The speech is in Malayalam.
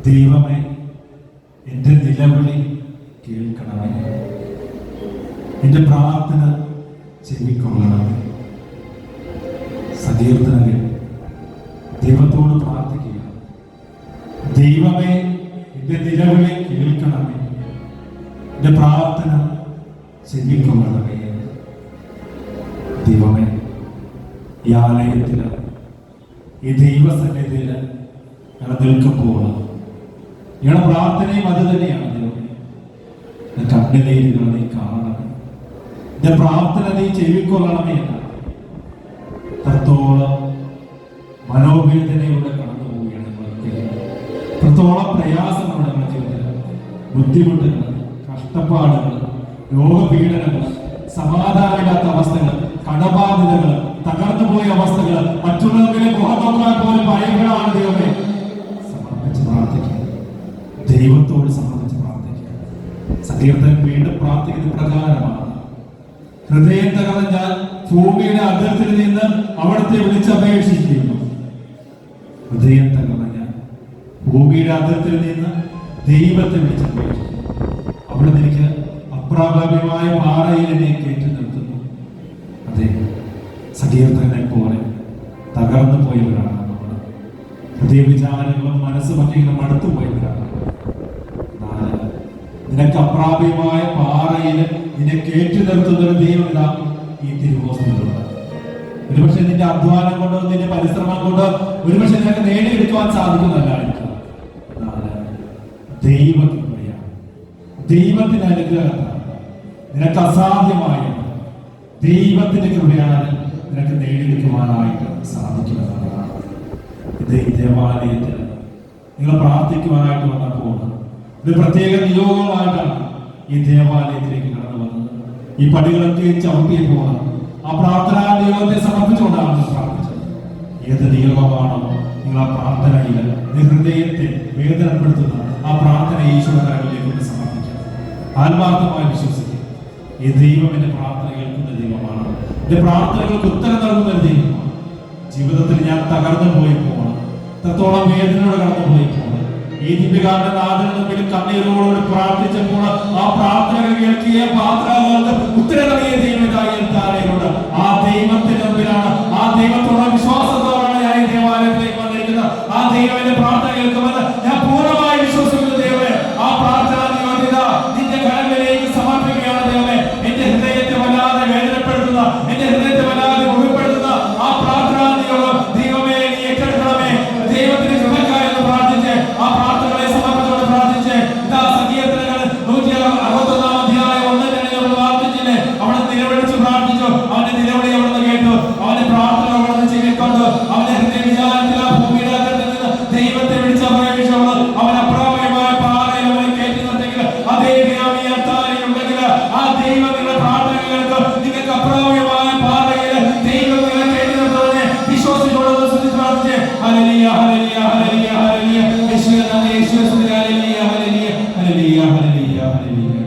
ദൈവമേ, എൻ്റെ നിലവിളി കേൾക്കണമേ, എൻ്റെ പ്രാർത്ഥന ചെവിക്കൊള്ളണമേ. സങ്കീർത്തനങ്ങൾ ദൈവത്തോട് പ്രാർത്ഥിക്കുക. ദൈവമേ, എൻ്റെ നിലവിളി കേൾക്കണമേ, എൻ്റെ പ്രാർത്ഥന ചെവിക്കൊള്ളണമേ. ദൈവമേ, ഈ ആലയത്തിൽ ഈ ദൈവസന്നിധിയിൽ ഞങ്ങൾ നിൽക്കുമ്പോൾ ഞങ്ങളുടെ പ്രാർത്ഥനയും അത് തന്നെയാണ്. ദൈവമേ, കണ്ണുനീരുകൾ നീ കാണണമേ, എന്റെ പ്രാർത്ഥന നീ ചെവിക്കൊള്ളണമേ. എത്രത്തോളം മനോവേദനയോടെ കടന്നു പോവുകയാണ് നിങ്ങൾക്ക്, എത്രത്തോളം പ്രയാസങ്ങളുടെ നമ്മുടെ ജീവിതത്തിൽ, ബുദ്ധിമുട്ടുകൾ, കഷ്ടപ്പാടുകൾ, രോഗപീഡനങ്ങൾ, സമാധാനമില്ലാത്ത അവസ്ഥകൾ, കടബാധ്യതകൾ, തകർന്നു പോയ അവസ്ഥകൾ, മറ്റുള്ളവരെ മുഖം നോക്കാൻ പോലും ഭയങ്ങളാണ്. ദൈവമേ, സമർപ്പിച്ച് പ്രാർത്ഥിക്കുക, ദൈവത്തോട് സമർപ്പിച്ച് പ്രാർത്ഥിക്കുക. സങ്കീർത്തനം വീണ്ടും പ്രാർത്ഥിക്കുന്ന പ്രകാരമാണ്: ഹൃദയം തകർന്ന ഞാൻ ഭൂമിയുടെ അതിർത്തിൽ നിന്ന് അവിടുത്തെ വിളിച്ചപേക്ഷിക്കുന്നു. ഹൃദയം തകർന്ന ഞാൻ ഭൂമിയുടെ അതിർത്തിൽ നിന്ന് ദൈവത്തെ വിളിച്ചപേക്ഷിക്കുന്നു. അവിടുന്ന് എനിക്ക് അപ്രാപ്യമായ പാറയിൽ എന്നെ കയറ്റി നിർത്തുന്നു. അതെ, സങ്കീർത്തനെ പോലെ തകർന്നു പോയവരാണ് നമ്മൾ. ഹൃദയ വിചാരങ്ങളും മനസ്സ് ഭംഗികളും അടുത്തു പോയവരാണ്. നിനക്ക് അപ്രാപ്യമായ പാറയിൽ നിന്നെ കയറ്റി നിർത്തുന്ന ഒരു ദൈവം ഇതാ ഈ തിരുവോസ്തിയിലുണ്ട്. ഒരുപക്ഷെ നിന്റെ അധ്വാനം കൊണ്ടോ നിന്റെ പരിശ്രമം കൊണ്ടോ ഒരുപക്ഷെ നിനക്ക് നേടിയെടുക്കുവാൻ സാധിക്കുന്നതല്ല. ദൈവകൃപയാണ്, ദൈവത്തിന്റെ അനുഗ്രഹത്താണ് നിനക്ക് അസാധ്യമായ ദൈവത്തിന്റെ കൃപയാണ് നിനക്ക് നേടിയെടുക്കുവാനായിട്ട് സാധിക്കുന്നതാണ്. ഇത് ഈ ദേവാലയത്തിൽ നിങ്ങൾ പ്രാർത്ഥിക്കുവാനായിട്ട് വന്നപ്പോൾ ഒരു പ്രത്യേക നിയോഗമായിട്ടാണ് ഈ ദേവാലയത്തിലേക്ക് കടന്നു വന്നത്. ഈ പടികളൊക്കെ ചവിട്ടിയപ്പോൾ ആ പ്രാർത്ഥനാ നിയോഗത്തെ സമർപ്പിച്ചുകൊണ്ടാണ് പ്രാർത്ഥിച്ചത്. ഏത് നിയോഗമാണോ നിങ്ങൾ ആ പ്രാർത്ഥനയിൽ ഹൃദയത്തെ വേദനപ്പെടുത്തുന്ന ആ പ്രാർത്ഥന ഈശ്വരകാരിലേക്ക് സമർപ്പിക്കുക. ആത്മാർത്ഥമായി വിശ്വസിക്കുക, ഈ ദൈവം എന്റെ പ്രാർത്ഥന കേൾക്കുന്ന ദൈവമാണ്, എന്റെ പ്രാർത്ഥനകൾക്ക് ഉത്തരം നൽകുന്ന ഒരു ദൈവമാണ്. ജീവിതത്തിൽ ഞാൻ തകർന്നു പോയപ്പോൾ, എത്രത്തോളം വേദനയോടെ കടന്നു പോയപ്പോൾ, ഈ ദിവ്യകാരുടെ നാഥന് മുമ്പിൽ കണ്ണീരോട് പ്രാർത്ഥിച്ചപ്പോൾ ആ പ്രാർത്ഥനകൾ കേൾക്കിയ പ്രാർത്ഥനകൾക്ക് ഉത്തരം നൽകിയ ദൈവമുണ്ട്. ആ ദൈവത്തിന്റെ മുമ്പിലാണ്, ആ ദൈവത്തോടുള്ള വിശ്വാസത്തോടാണ് ഞാൻ ഈ ദേവാലയത്തിലേക്ക് വന്നിരിക്കുന്നത്. ആ ദൈവത്തിന്റെ പ്രാർത്ഥന കേൾക്കുമെന്ന് ഞാൻ പൂർണ്ണമായി വിശ്വസിക്കുന്ന ദൈവമേ, ആ പ്രാർത്ഥന നിന്റെ കരങ്ങളിലേക്ക് സമർപ്പിക്കുകയാണ്. ദൈവമേ, എന്റെ ഹൃദയത്തെ വല്ലാതെ വേദനപ്പെടുത്തുന്ന, എന്റെ ഹൃദയത്തെ വല്ലാതെ മുറിപ്പെടുത്തുന്ന ആ പ്രാർത്ഥന ദൈവമേ നീ ഏറ്റെടുക്കണമേ. ദൈവത്തിന്റെ കൃപക്കായെന്ന് പ്രാർത്ഥിച്ച് ആ പ്രാർത്ഥനകളെ സമർപ്പിച്ചുകൊണ്ട് പ്രാർത്ഥിച്ച് ഇതാ സങ്കീർത്തനങ്ങൾ 161 അധ്യായം 1 നമ്മൾ പ്രാർത്ഥിച്ചില്ലേ? അവിടെ നിലവിളിച്ച് പ്രാർത്ഥിച്ചു. അവന്റെ നിലവിളി അവിടുന്ന് കേട്ടു, അവന്റെ പ്രാർത്ഥന അവിടുന്ന് ചെവിക്കൊണ്ടു. അവന്റെ ഹൃദയ വിചാരത്തിൽ ആ ഭൂമിയുടെ അകത്ത് നിന്ന് ദൈവത്തെ വിളിച്ചപേക്ഷിച്ചവൾ അവൻ അപ്രാപ്യമായ പാറയിൽ അവനെ കയറ്റി നിർത്തിയെങ്കിൽ അതേ ഉണ്ടെങ്കിൽ ആ ദൈവം നിങ്ങളുടെ പ്രാർത്ഥനകൾക്ക് നിങ്ങൾക്ക് അപ്രാപ്യമായ പാറയിൽ ദൈവം നിങ്ങളെ കയറ്റി നിർത്തുന്നതിനെ വിശ്വസിച്ചുകൊണ്ട് ശ്രദ്ധിച്ച് പ്രാർത്ഥിച്ച് ഹല്ലേലൂയ ഹല്ലേലൂയ ഹല്ലേലൂയ ഹല്ലേലൂയ യേശുവേ നന്ദി, യേശുവേ സ്തുതി, hallelujah hallelujah hallelujah hallelujah hallelujah.